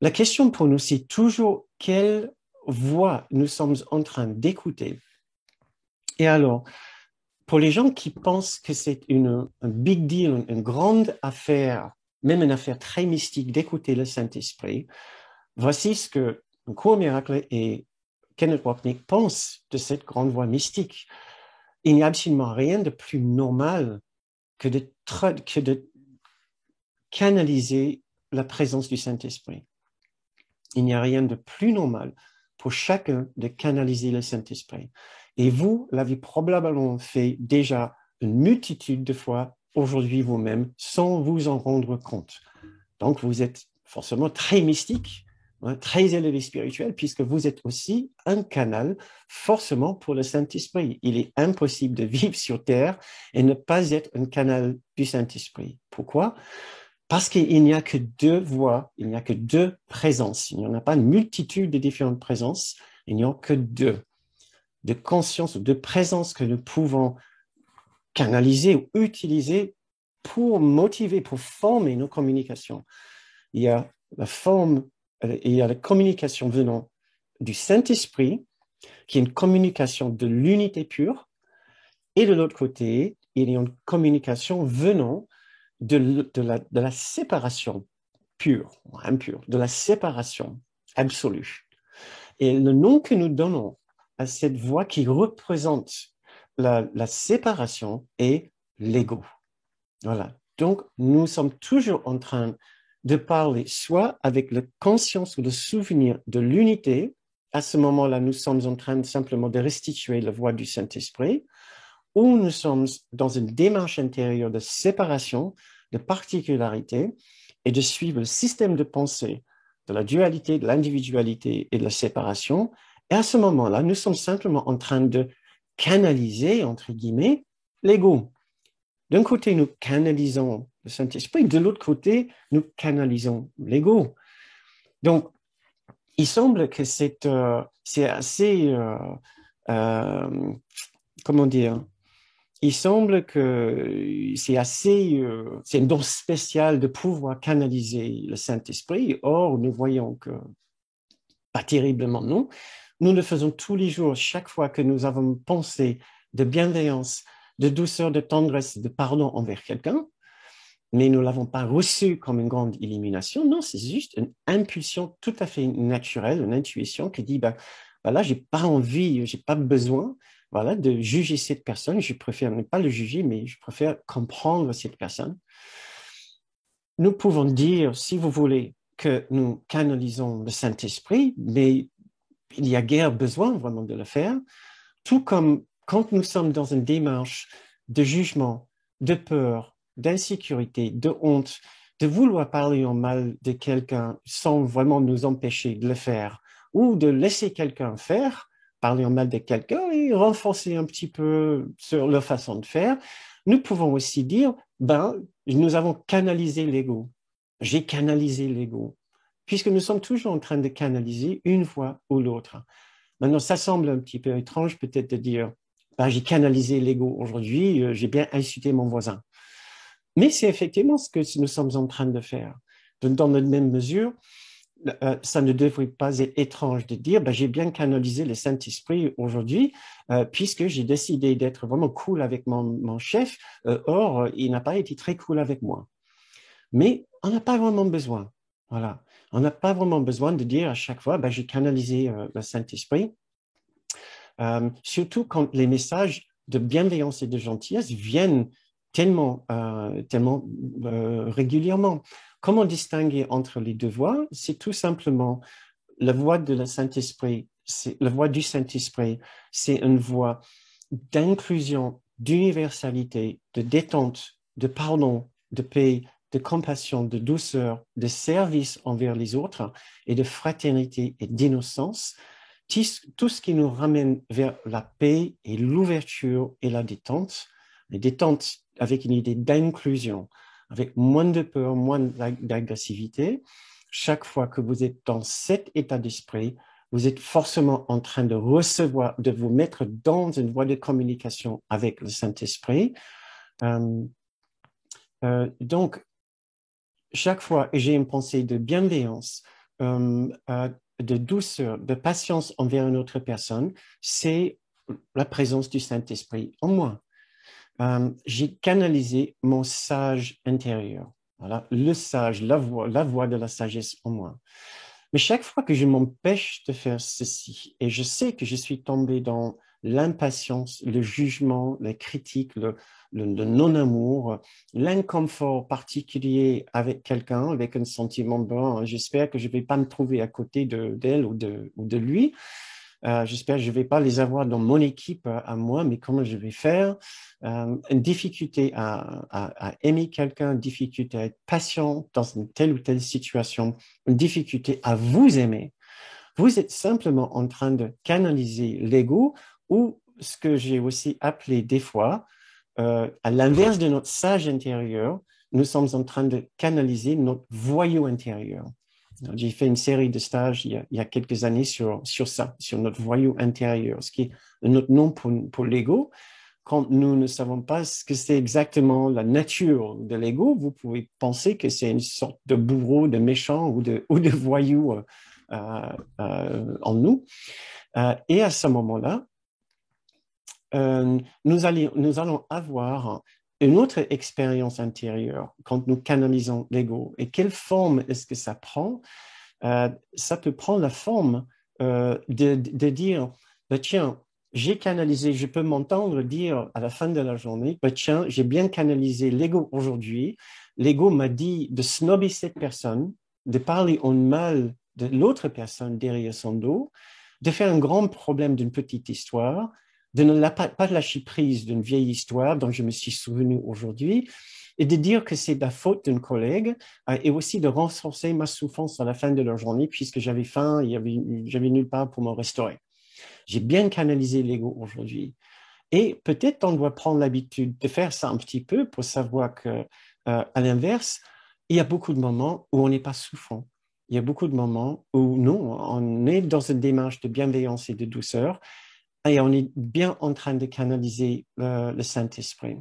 La question pour nous, c'est toujours quelle voix nous sommes en train d'écouter. Et alors, pour les gens qui pensent que c'est un big deal, une grande affaire, même une affaire très mystique d'écouter le Saint-Esprit, voici ce que Cours Miracle et Kenneth Wapnick pensent de cette grande voix mystique. Il n'y a absolument rien de plus normal que de canaliser la présence du Saint-Esprit. Il n'y a rien de plus normal pour chacun de canaliser le Saint-Esprit. Et vous l'avez probablement fait déjà une multitude de fois aujourd'hui vous-même sans vous en rendre compte. Donc, vous êtes forcément très mystique, très élevé spirituel, puisque vous êtes aussi un canal forcément pour le Saint-Esprit. Il est impossible de vivre sur Terre et ne pas être un canal du Saint-Esprit. Pourquoi? Parce qu'il n'y a que deux voix, il n'y a que deux présences. Il n'y en a pas une multitude de différentes présences, il n'y a que deux. De conscience ou de présence que nous pouvons canaliser ou utiliser pour motiver, pour former nos communications. Il y a il y a la communication venant du Saint-Esprit, qui est une communication de l'unité pure, et de l'autre côté, il y a une communication venant de la séparation pure, impure, de la séparation absolue. Et le nom que nous donnons à cette voix qui représente la séparation est l'ego. Voilà. Donc, nous sommes toujours en train de parler soit avec la conscience ou le souvenir de l'unité. À ce moment-là, nous sommes en train simplement de restituer la voix du Saint-Esprit, ou nous sommes dans une démarche intérieure de séparation, de particularité, et de suivre le système de pensée de la dualité, de l'individualité et de la séparation. Et à ce moment-là, nous sommes simplement en train de canaliser, entre guillemets, l'ego. D'un côté, nous canalisons le Saint-Esprit, de l'autre côté, nous canalisons l'ego. Donc, il semble que c'est assez, comment dire, il semble que c'est un don spécial de pouvoir canaliser le Saint-Esprit. Or, nous voyons que pas terriblement non. Nous le faisons tous les jours, chaque fois que nous avons une pensée de bienveillance, de douceur, de tendresse, de pardon envers quelqu'un, mais nous ne l'avons pas reçu comme une grande illumination. Non, c'est juste une impulsion tout à fait naturelle, une intuition qui dit, ben là, j'ai pas envie, j'ai pas besoin, voilà, de juger cette personne. Je préfère ne pas le juger, mais je préfère comprendre cette personne. Nous pouvons dire, si vous voulez, que nous canalisons le Saint-Esprit, mais il n'y a guère besoin vraiment de le faire, tout comme quand nous sommes dans une démarche de jugement, de peur, d'insécurité, de honte, de vouloir parler en mal de quelqu'un sans vraiment nous empêcher de le faire, ou de laisser quelqu'un faire, parler en mal de quelqu'un et renforcer un petit peu sur leur façon de faire, nous pouvons aussi dire, nous avons canalisé l'ego. J'ai canalisé l'ego. Puisque nous sommes toujours en train de canaliser une voix ou l'autre. Maintenant, ça semble un petit peu étrange peut-être de dire, j'ai canalisé l'ego aujourd'hui, j'ai bien insulté mon voisin. Mais c'est effectivement ce que nous sommes en train de faire. Dans la même mesure, ça ne devrait pas être étrange de dire, j'ai bien canalisé le Saint-Esprit aujourd'hui, puisque j'ai décidé d'être vraiment cool avec mon chef, or, il n'a pas été très cool avec moi. Mais on n'a pas vraiment besoin. Voilà. On n'a pas vraiment besoin de dire à chaque fois, j'ai canalisé le Saint-Esprit. Surtout quand les messages de bienveillance et de gentillesse viennent tellement régulièrement. Comment distinguer entre les deux voix? C'est tout simplement la voix de Saint-Esprit, la voix du Saint-Esprit, c'est une voix d'inclusion, d'universalité, de détente, de pardon, de paix, de compassion, de douceur, de service envers les autres et de fraternité et d'innocence, tout ce qui nous ramène vers la paix et l'ouverture et la détente avec une idée d'inclusion, avec moins de peur, moins d'agressivité. Chaque fois que vous êtes dans cet état d'esprit, vous êtes forcément en train de recevoir, de vous mettre dans une voie de communication avec le Saint-Esprit. Donc, chaque fois que j'ai une pensée de bienveillance, de douceur, de patience envers une autre personne, c'est la présence du Saint-Esprit en moi. J'ai canalisé mon sage intérieur. Voilà, le sage, la voix de la sagesse en moi. Mais chaque fois que je m'empêche de faire ceci, et je sais que je suis tombé dans l'impatience, le jugement, la critique, le non-amour, l'inconfort particulier avec quelqu'un, avec un sentiment bon, j'espère que je ne vais pas me trouver à côté d'elle ou de lui. J'espère que je ne vais pas les avoir dans mon équipe à moi, mais comment je vais faire? Une difficulté à aimer quelqu'un, une difficulté à être patient dans une telle ou telle situation, une difficulté à vous aimer. Vous êtes simplement en train de canaliser l'ego ou ce que j'ai aussi appelé des fois, à l'inverse de notre sage intérieur, nous sommes en train de canaliser notre voyou intérieur. J'ai fait une série de stages il y a quelques années sur ça, sur notre voyou intérieur, ce qui est notre nom pour l'ego. Quand nous ne savons pas ce que c'est exactement la nature de l'ego, vous pouvez penser que c'est une sorte de bourreau, de méchant ou de voyou en nous. Et à ce moment-là, nous allons avoir une autre expérience intérieure quand nous canalisons l'ego. Et quelle forme est-ce que ça prend? Ça peut prendre la forme de dire, bah, tiens, j'ai canalisé, je peux m'entendre dire à la fin de la journée, bah, tiens, j'ai bien canalisé l'ego aujourd'hui. L'ego m'a dit de snobber cette personne, de parler en mal de l'autre personne derrière son dos, de faire un grand problème d'une petite histoire, de ne pas lâcher prise d'une vieille histoire dont je me suis souvenu aujourd'hui, et de dire que c'est la faute d'un collègue, et aussi de renforcer ma souffrance à la fin de la journée, puisque j'avais faim et j'avais nulle part pour me restaurer. J'ai bien canalisé l'ego aujourd'hui. Et peut-être on doit prendre l'habitude de faire ça un petit peu pour savoir que, à l'inverse, il y a beaucoup de moments où on n'est pas souffrant. Il y a beaucoup de moments où non, on est dans une démarche de bienveillance et de douceur et on est bien en train de canaliser le Saint-Esprit.